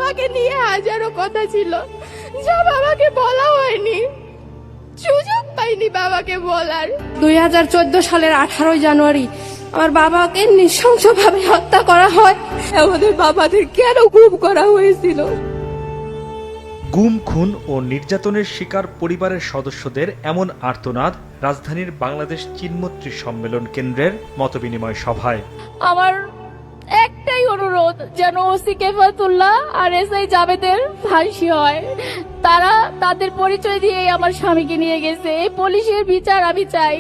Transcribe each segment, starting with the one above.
বাবাকে নিয়ে হাজারো কথা ছিল, যা বাবাকে বলা হয়নি, সুযোগ পাইনি বাবাকে বলার। 2014 সালের 18 জানুয়ারি আমার বাবাকে নৃশংসভাবে হত্যা করা হয়। আমাদের বাবাদের কেন গুম করা হয়েছিল? গুম, খুন ও নির্যাতনের শিকার পরিবারের সদস্যদের এমন আর্তনাদ রাজধানীর বাংলাদেশ চিনমৈত্রী সম্মেলন কেন্দ্রের মতবিনিময় সভায়। আমার একটাই অনুরোধ, যেন ওসি কেফাতুল্লাহ আর এসআই জাবেদের ফাঁসি হয়। তারা তাদের পরিচয় দিয়ে আমার স্বামীকে নিয়ে গেছে। এই পুলিশের বিচার আমি চাই।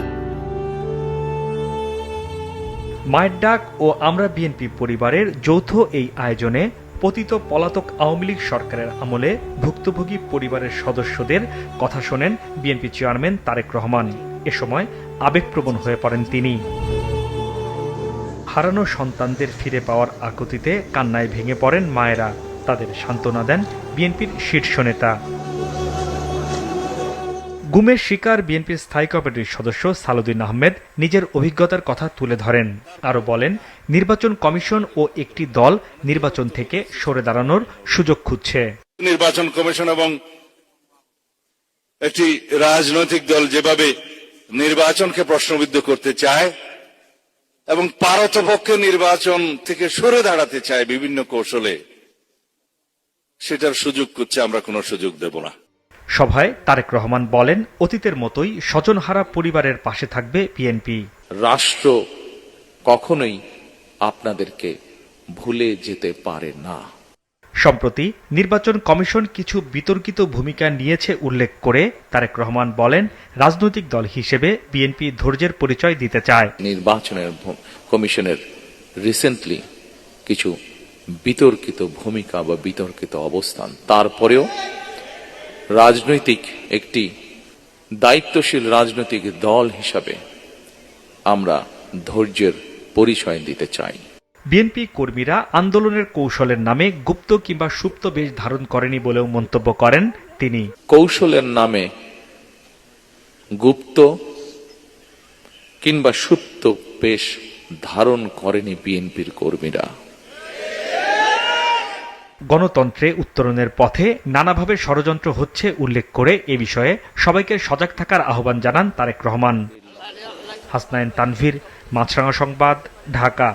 মায়ের ডাক ও আমরা বিএনপি পরিবারের যৌথ এই আয়োজনে পতিত পলাতক আওয়ামী লীগ সরকারের আমলে ভুক্তভোগী পরিবারের সদস্যদের কথা শোনেন বিএনপি চেয়ারম্যান তারেক রহমান। এ সময় আবেগপ্রবণ হয়ে পড়েন তিনি। হারানো সন্তানদের ফিরে পাওয়ার আকুতিতে কান্নায় ভেঙে পড়েন মায়েরা। তাদের সান্ত্বনা দেন বিএনপির শীর্ষ নেতা। গুমের শিকার বিএনপির স্থায়ী কমিটির সদস্য সালাউদ্দিন আহমেদ নিজের অভিজ্ঞতার কথা তুলে ধরেন। আরও বলেন, নির্বাচন কমিশন ও একটি দল নির্বাচন থেকে সরে দাঁড়ানোর সুযোগ খুঁজছে। নির্বাচন কমিশন এবং একটি রাজনৈতিক দল যেভাবে নির্বাচনকে প্রশ্নবিদ্ধ করতে চায় এবং পারতপক্ষে নির্বাচন থেকে সরে দাঁড়াতে চায় বিভিন্ন কৌশলে, সেটার সুযোগ খুঁজছে। আমরা কোনো সুযোগ দেব না। সভায় তারেক রহমান বলেন, অতীতের মতোই স্বজনহারা পরিবারের পাশে থাকবে বিএনপি। রাষ্ট্র কখনোই আপনাদেরকে ভুলে যেতে পারে না। সম্প্রতি নির্বাচন কমিশন কিছু বিতর্কিত ভূমিকা নিয়েছে উল্লেখ করে তারেক রহমান বলেন, রাজনৈতিক দল হিসেবে বিএনপি ধৈর্যের পরিচয় দিতে চায়। নির্বাচনের কমিশনের রিসেন্টলি কিছু বিতর্কিত ভূমিকা বা বিতর্কিত অবস্থান, তারপরেও রাজনৈতিক একটি দায়িত্বশীল রাজনৈতিক দল হিসাবে আমরা ধৈর্যের পরিচয় দিতে চাই। বিএনপি কর্মীরা আন্দোলনের কৌশলের নামে গুপ্ত কিংবা সুপ্ত বেশ ধারণ করেনি বলেও মন্তব্য করেন তিনি। কৌশলের নামে গুপ্ত কিংবা সুপ্ত বেশ ধারণ করেনি বিএনপির কর্মীরা। গণতন্ত্রে উত্তরণের পথে নানাভাবে ষড়যন্ত্র হচ্ছে উল্লেখ করে এ বিষয়ে সবাইকে সজাগ থাকার আহ্বান জানান তারেক রহমান। হাসনাইন তানভীর, মাছরাঙা সংবাদ, ঢাকা।